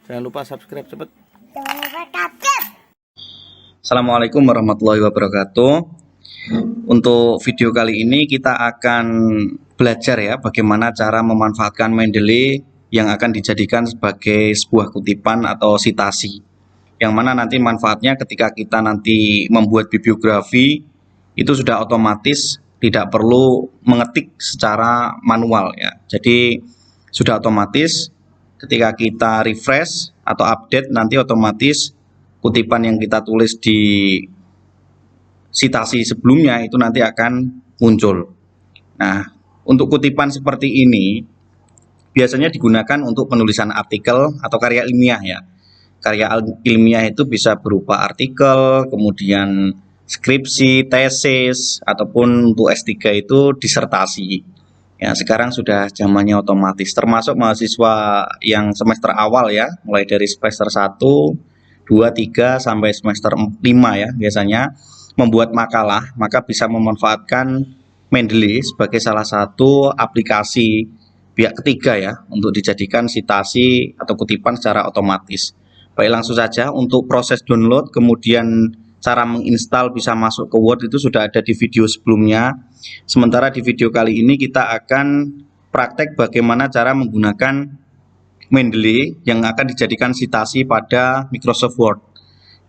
Jangan lupa subscribe cepet. Assalamualaikum warahmatullahi wabarakatuh. Untuk video kali ini kita akan belajar ya bagaimana cara memanfaatkan Mendeley yang akan dijadikan sebagai sebuah kutipan atau sitasi. Yang mana nanti manfaatnya ketika kita nanti membuat bibliografi itu sudah otomatis, tidak perlu mengetik secara manual ya. Jadi sudah otomatis ketika kita refresh atau update nanti otomatis kutipan yang kita tulis di sitasi sebelumnya itu nanti akan muncul. Nah, untuk kutipan seperti ini biasanya digunakan untuk penulisan artikel atau karya ilmiah ya. Karya ilmiah itu bisa berupa artikel, kemudian skripsi, tesis, ataupun untuk S3 itu disertasi. Ya, sekarang sudah zamannya otomatis, termasuk mahasiswa yang semester awal ya, mulai dari semester 1, 2, 3, sampai semester 5 ya, biasanya membuat makalah, maka bisa memanfaatkan Mendeley sebagai salah satu aplikasi pihak ketiga ya, untuk dijadikan sitasi atau kutipan secara otomatis. Baik, langsung saja untuk proses download, kemudian cara menginstal bisa masuk ke Word itu sudah ada di video sebelumnya. Sementara di video kali ini kita akan praktek bagaimana cara menggunakan Mendeley yang akan dijadikan sitasi pada Microsoft Word.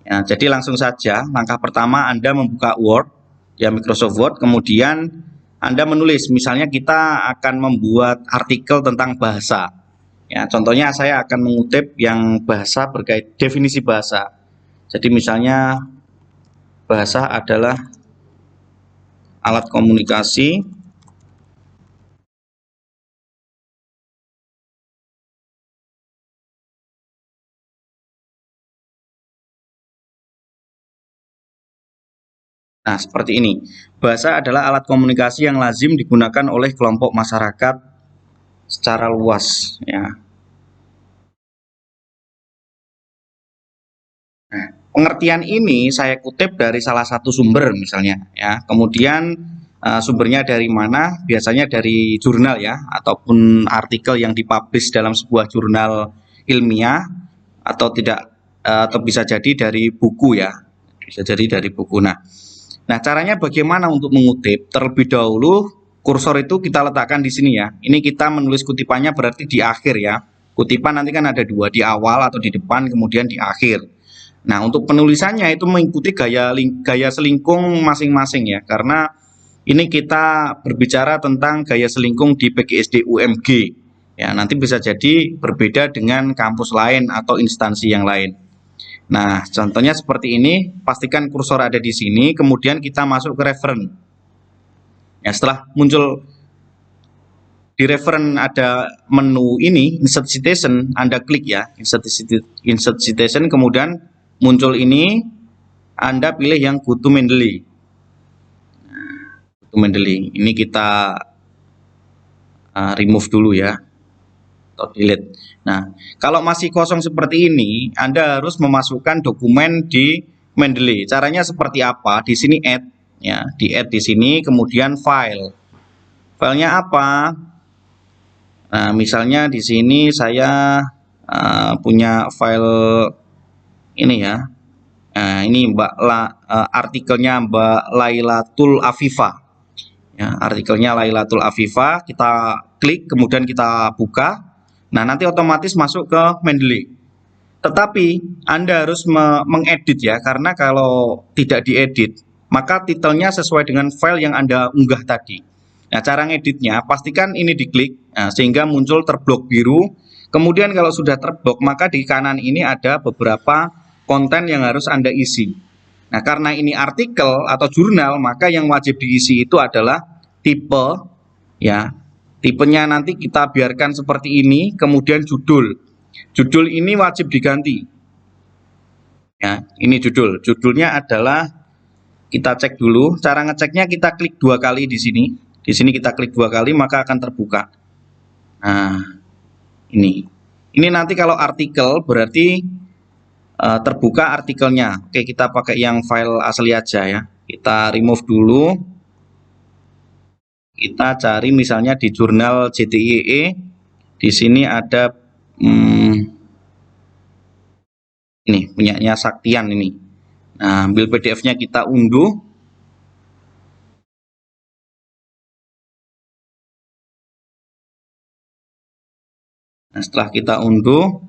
Ya, jadi langsung saja, langkah pertama Anda membuka Word, ya Microsoft Word, kemudian Anda menulis, misalnya kita akan membuat artikel tentang bahasa. Ya, contohnya saya akan mengutip yang bahasa berkait definisi bahasa. Jadi misalnya bahasa adalah alat komunikasi Nah, seperti ini. Bahasa adalah alat komunikasi yang lazim digunakan oleh kelompok masyarakat secara luas ya. Nah, pengertian ini saya kutip dari salah satu sumber misalnya ya. Kemudian sumbernya dari mana? Biasanya dari jurnal ya, ataupun artikel yang dipublish dalam sebuah jurnal ilmiah, atau tidak atau bisa jadi dari buku ya. Bisa jadi dari buku. Nah, caranya bagaimana untuk mengutip? Terlebih dahulu kursor itu kita letakkan di sini ya. Ini kita menulis kutipannya berarti di akhir ya. Kutipan nanti kan ada dua, di awal atau di depan, kemudian di akhir. Nah, untuk penulisannya itu mengikuti gaya selingkung masing-masing ya, karena ini kita berbicara tentang gaya selingkung di PGSD UMG. Ya, nanti bisa jadi berbeda dengan kampus lain atau instansi yang lain. Nah, contohnya seperti ini, pastikan kursor ada di sini, kemudian kita masuk ke referen. Ya, setelah muncul di referen ada menu ini, insert citation, Anda klik ya, insert citation, kemudian muncul ini, Anda pilih yang go to Mendeley. Nah, go to Mendeley, ini kita remove dulu ya, atau delete. Nah, kalau masih kosong seperti ini, Anda harus memasukkan dokumen di Mendeley. Caranya seperti apa? Di sini add ya, di add di sini, kemudian file. Filenya apa? Nah, misalnya di sini saya punya file ini ya. Nah, ini artikelnya Mbak Lailatul Afifah. Ya, artikelnya Lailatul Afifah, kita klik kemudian kita buka. Nah, nanti otomatis masuk ke Mendeley. Tetapi Anda harus mengedit ya, karena kalau tidak diedit, maka titelnya sesuai dengan file yang Anda unggah tadi. Nah, cara ngeditnya, pastikan ini diklik, sehingga muncul terblok biru. Kemudian kalau sudah terblok, maka di kanan ini ada beberapa konten yang harus Anda isi. Nah, karena ini artikel atau jurnal, maka yang wajib diisi itu adalah tipe, ya. Tipenya nanti kita biarkan seperti ini, kemudian judul. Judul ini wajib diganti. Ya, ini judul. Judulnya adalah, kita cek dulu. Cara ngeceknya kita klik 2 kali di sini. Di sini kita klik 2 kali maka akan terbuka. Nah, ini. Ini nanti kalau artikel berarti terbuka artikelnya. Oke, kita pakai yang file asli aja ya. Kita remove dulu. Kita cari misalnya di jurnal JTIE. Di sini ada Ini punyanya Saktian ini. Nah, ambil PDF-nya kita unduh. Nah, setelah kita unduh,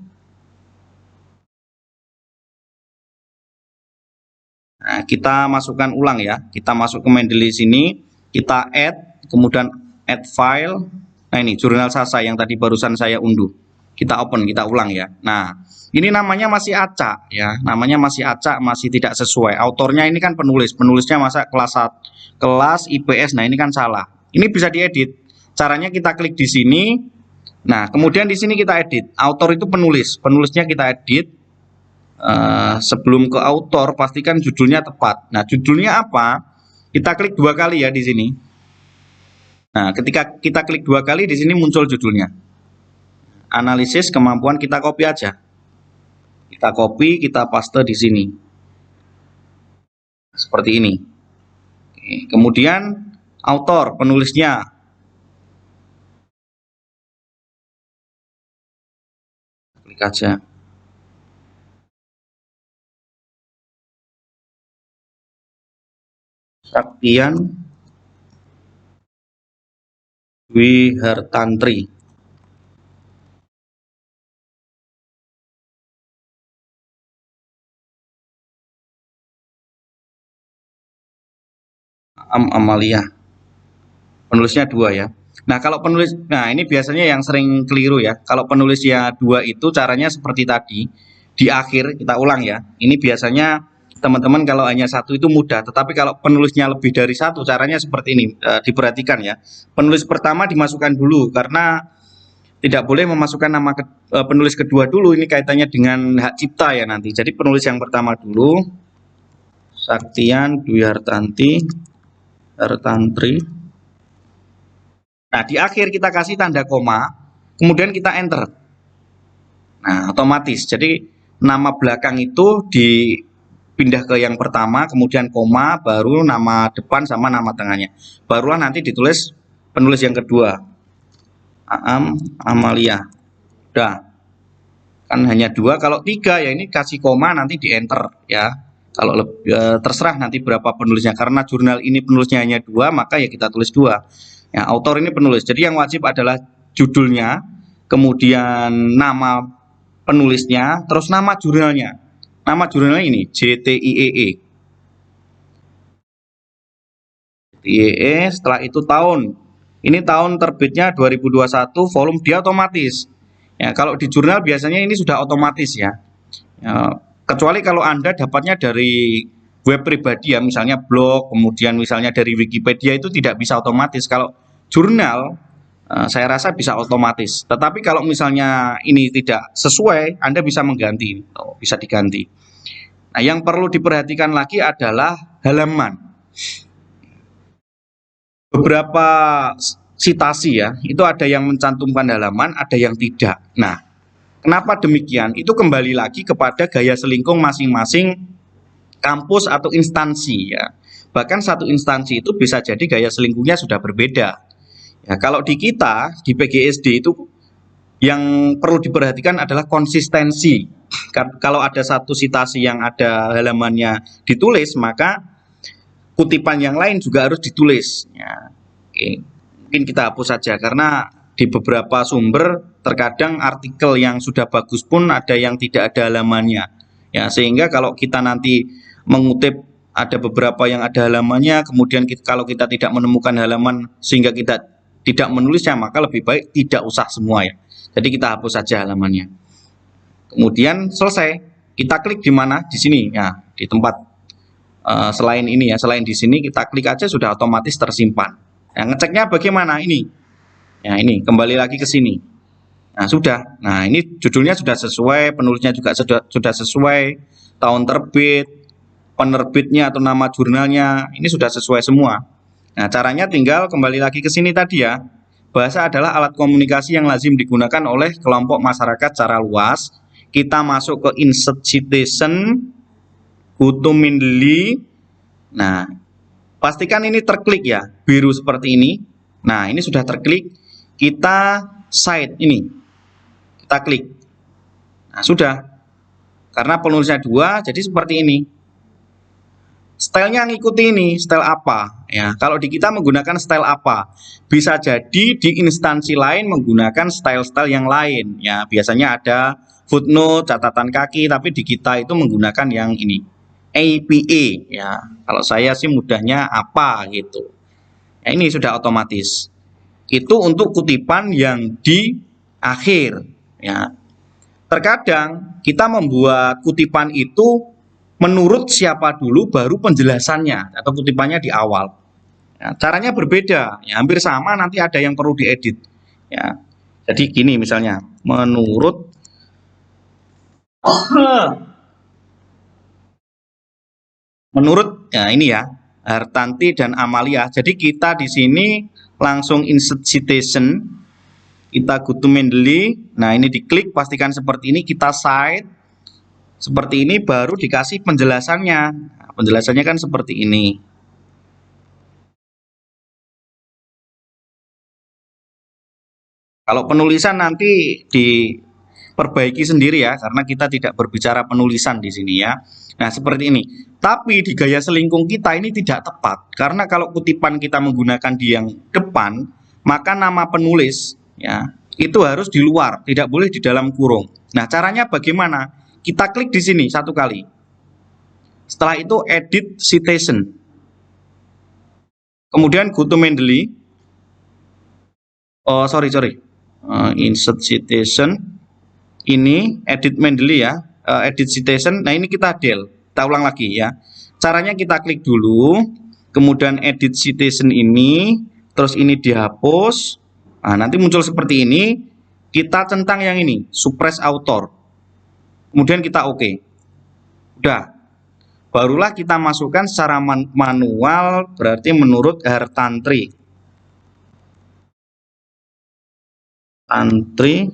nah, kita masukkan ulang ya. Kita masuk ke Mendeley sini, kita add, kemudian add file. Nah, ini jurnal Sasa yang tadi barusan saya unduh. Kita open, kita ulang ya. Nah, ini namanya masih acak ya. Namanya masih acak, masih tidak sesuai. Autornya ini kan penulis. Penulisnya masa kelas IPS. Nah, ini kan salah. Ini bisa diedit. Caranya kita klik di sini. Nah, kemudian di sini kita edit. Autor itu penulis. Penulisnya kita edit. Sebelum ke autor, pastikan judulnya tepat. Nah, judulnya apa? Kita klik 2 kali ya di sini. Nah, ketika kita klik 2 kali di sini muncul judulnya. Analisis kemampuan, kita copy aja. Kita copy, kita paste di sini. Seperti ini. Oke, kemudian autor, penulisnya. Klik aja. Saktian Dwi Hartantri. Amalia. Penulisnya 2 ya. Nah, kalau penulis, nah ini biasanya yang sering keliru ya. Kalau penulisnya 2 itu caranya seperti tadi. Di akhir kita ulang ya. Ini biasanya teman-teman kalau hanya 1 itu mudah, tetapi kalau penulisnya lebih dari 1 caranya seperti ini. Diperhatikan ya. Penulis pertama dimasukkan dulu karena tidak boleh memasukkan nama penulis kedua dulu. Ini kaitannya dengan hak cipta ya nanti. Jadi penulis yang pertama dulu. Saktian Dwi Hartantri. Nah, di akhir kita kasih tanda koma, kemudian kita enter. Nah, otomatis. Jadi nama belakang itu dipindah ke yang pertama, kemudian koma, baru nama depan sama nama tengahnya. Barulah nanti ditulis penulis yang kedua. Amalia. Udah. Kan hanya 2, kalau 3 ya ini kasih koma nanti di enter ya. Kalau terserah nanti berapa penulisnya, karena jurnal ini penulisnya hanya 2, maka ya kita tulis 2. Ya, autor ini penulis. Jadi yang wajib adalah judulnya, kemudian nama penulisnya, terus nama jurnalnya. Nama jurnalnya ini JTIEE. Setelah itu tahun. Ini tahun terbitnya 2021, volume dia otomatis. Ya, kalau di jurnal biasanya ini sudah otomatis ya. Kecuali kalau Anda dapatnya dari web pribadi ya, misalnya blog, kemudian misalnya dari Wikipedia, itu tidak bisa otomatis. Kalau jurnal, saya rasa bisa otomatis. Tetapi kalau misalnya ini tidak sesuai, Anda bisa mengganti, bisa diganti. Nah, yang perlu diperhatikan lagi adalah halaman. Beberapa citasi ya, itu ada yang mencantumkan halaman, ada yang tidak. Nah, kenapa demikian? Itu kembali lagi kepada gaya selingkung masing-masing kampus atau instansi ya. Bahkan satu instansi itu bisa jadi gaya selingkungnya sudah berbeda. Ya, kalau di kita di PGSD itu yang perlu diperhatikan adalah konsistensi. Kalau ada satu citasi yang ada halamannya ditulis, maka kutipan yang lain juga harus ditulis. Ya, oke. Mungkin kita hapus saja karena di beberapa sumber terkadang artikel yang sudah bagus pun ada yang tidak ada halamannya. Ya, sehingga kalau kita nanti mengutip ada beberapa yang ada halamannya, kemudian kalau kita tidak menemukan halaman sehingga kita tidak menulisnya, maka lebih baik tidak usah semua ya. Jadi kita hapus saja halamannya. Kemudian selesai. Kita klik di mana? Di sini ya, di tempat selain ini ya, selain di sini kita klik aja sudah otomatis tersimpan. Nah, ngeceknya bagaimana ini? Ya, ini kembali lagi ke sini. Nah, sudah. Nah, ini judulnya sudah sesuai, penulisnya juga sudah sesuai, tahun terbit, penerbitnya atau nama jurnalnya, ini sudah sesuai semua. Nah, caranya tinggal kembali lagi ke sini tadi ya. Bahasa adalah alat komunikasi yang lazim digunakan oleh kelompok masyarakat secara luas. Kita masuk ke insert citation, go to Mendeley. Nah, pastikan ini terklik ya, biru seperti ini. Nah, ini sudah terklik. Kita cite ini. Kita klik. Nah, sudah. Karena penulisnya 2, jadi seperti ini. Stylenya ngikuti ini, style apa? Ya, kalau di kita menggunakan style apa? Bisa jadi di instansi lain menggunakan style-style yang lain. Ya, biasanya ada footnote, catatan kaki, tapi di kita itu menggunakan yang ini. APA, ya. Kalau saya sih mudahnya apa gitu. Ya, ini sudah otomatis. Itu untuk kutipan yang di akhir, ya. Terkadang kita membuat kutipan itu menurut siapa dulu baru penjelasannya atau kutipannya di awal. Ya, caranya berbeda, ya, hampir sama, nanti ada yang perlu diedit. Ya, jadi gini misalnya, menurut ya ini ya, Hartanti dan Amalia. Jadi kita di sini langsung insert citation, kita go to Mendeley. Nah ini diklik, pastikan seperti ini, kita cite seperti ini, baru dikasih penjelasannya. Nah, penjelasannya kan seperti ini. Kalau penulisan nanti diperbaiki sendiri ya, karena kita tidak berbicara penulisan di sini ya. Nah, seperti ini. Tapi di gaya selingkung kita ini tidak tepat, karena kalau kutipan kita menggunakan di yang depan, maka nama penulis ya itu harus di luar, tidak boleh di dalam kurung. Nah, caranya bagaimana? Kita klik di sini satu kali. Setelah itu edit citation. Kemudian go to Mendeley. Oh, sorry. Insert citation. Ini edit Mendeley ya. Edit citation. Nah, ini kita del. Kita ulang lagi ya. Caranya kita klik dulu, kemudian edit citation ini, terus ini dihapus. Nah, nanti muncul seperti ini. Kita centang yang ini, suppress author. Kemudian kita oke. Udah. Barulah kita masukkan secara manual, berarti menurut Hartantri. Tantri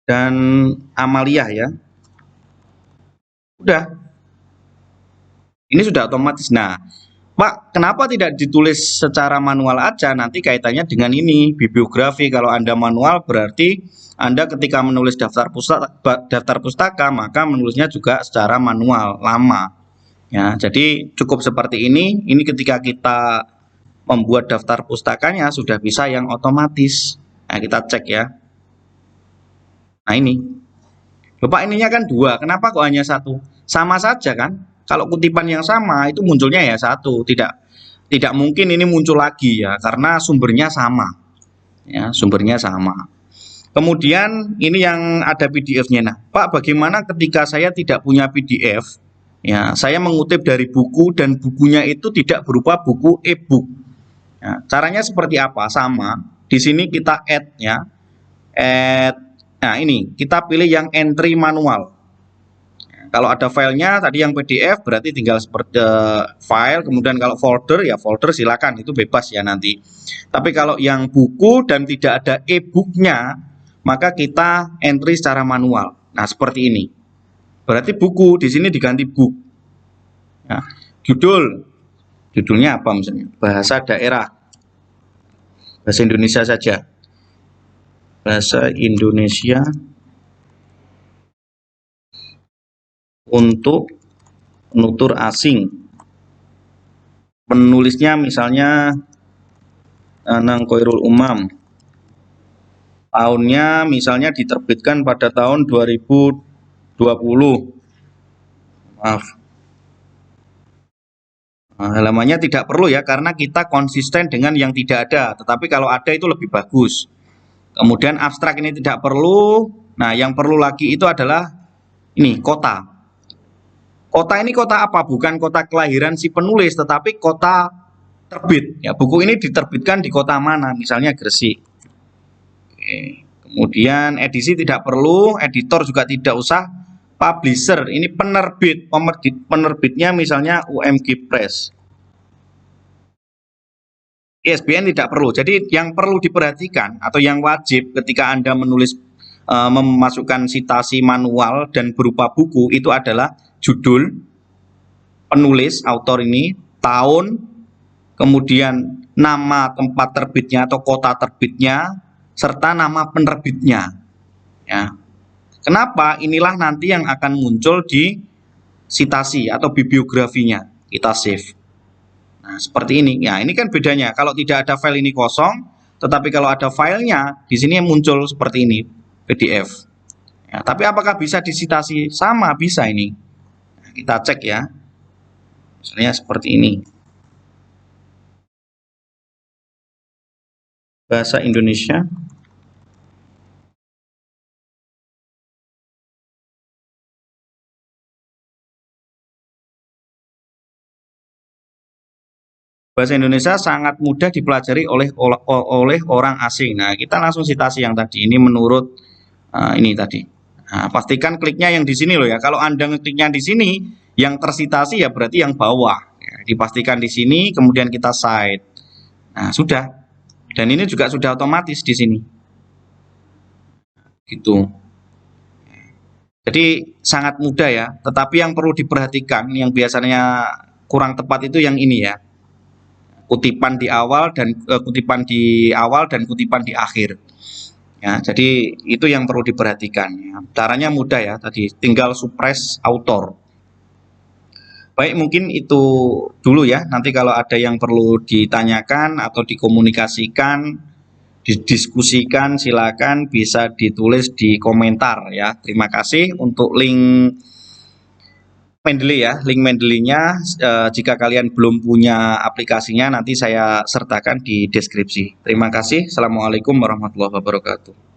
dan Amalia ya. Udah. Ini sudah otomatis. Nah, Pak, kenapa tidak ditulis secara manual aja? Nanti kaitannya dengan ini, bibliografi. Kalau Anda manual berarti Anda ketika menulis daftar pustaka, maka menulisnya juga secara manual, lama. Ya, jadi cukup seperti ini. Ini ketika kita membuat daftar pustakanya sudah bisa yang otomatis. Nah, kita cek ya. Nah, ini. Bapak ininya kan 2, kenapa kok hanya 1? Sama saja kan? Kalau kutipan yang sama itu munculnya ya 1, tidak mungkin ini muncul lagi ya, karena sumbernya sama. Ya, sumbernya sama. Kemudian ini yang ada PDF-nya. Nah, Pak, bagaimana ketika saya tidak punya PDF? Ya, saya mengutip dari buku dan bukunya itu tidak berupa buku e-book. Ya, caranya seperti apa? Sama. Di sini kita add ya. Nah, ini kita pilih yang entry manual. Kalau ada filenya tadi yang PDF berarti tinggal seperti file, kemudian kalau folder ya folder silakan, itu bebas ya nanti. Tapi kalau yang buku dan tidak ada e-booknya, maka kita entry secara manual. Nah, seperti ini. Berarti buku di sini diganti book. Ya, judulnya apa misalnya? Bahasa daerah. Bahasa Indonesia saja. Bahasa Indonesia untuk penutur asing. Penulisnya misalnya Anang Khairul Umam. Tahunnya misalnya diterbitkan pada tahun 2020. Maaf. Nah, halamannya tidak perlu ya, karena kita konsisten dengan yang tidak ada. Tetapi kalau ada itu lebih bagus. Kemudian abstrak ini tidak perlu. Nah, yang perlu lagi itu adalah ini, kota. Kota ini kota apa? Bukan kota kelahiran si penulis, tetapi kota terbit. Ya, buku ini diterbitkan di kota mana? Misalnya Gresik. Oke. Kemudian edisi tidak perlu, editor juga tidak usah. Publisher ini penerbit, penerbitnya misalnya UMG Press. ISBN tidak perlu. Jadi yang perlu diperhatikan atau yang wajib ketika Anda menulis memasukkan citasi manual dan berupa buku itu adalah judul, penulis, autor ini, tahun, kemudian nama tempat terbitnya atau kota terbitnya, serta nama penerbitnya. Ya. Kenapa? Inilah nanti yang akan muncul di sitasi atau bibliografinya. Kita save. Nah, seperti ini. Ya, ini kan bedanya. Kalau tidak ada file ini kosong, tetapi kalau ada filenya, di sini muncul seperti ini, PDF. Ya, tapi apakah bisa disitasi? Sama, bisa ini. Nah, kita cek ya. Misalnya seperti ini. Bahasa Indonesia. Bahasa Indonesia sangat mudah dipelajari oleh orang asing. Nah, kita langsung citasi yang tadi. Ini menurut ini tadi. Nah, pastikan kliknya yang di sini loh ya. Kalau Anda ngekliknya di sini, yang tersitasi ya berarti yang bawah. Ya, dipastikan di sini, kemudian kita cite. Nah, sudah. Dan ini juga sudah otomatis di sini. Gitu. Jadi sangat mudah ya. Tetapi yang perlu diperhatikan, yang biasanya kurang tepat itu yang ini ya. Kutipan di awal dan kutipan di akhir. Ya, jadi itu yang perlu diperhatikan. Ya. Caranya mudah ya, tadi tinggal suppress author. Baik, mungkin itu dulu ya. Nanti kalau ada yang perlu ditanyakan atau dikomunikasikan, didiskusikan, silakan bisa ditulis di komentar ya. Terima kasih untuk link Mendeley ya, link Mendeley-nya jika kalian belum punya aplikasinya nanti saya sertakan di deskripsi. Terima kasih. Assalamualaikum warahmatullahi wabarakatuh.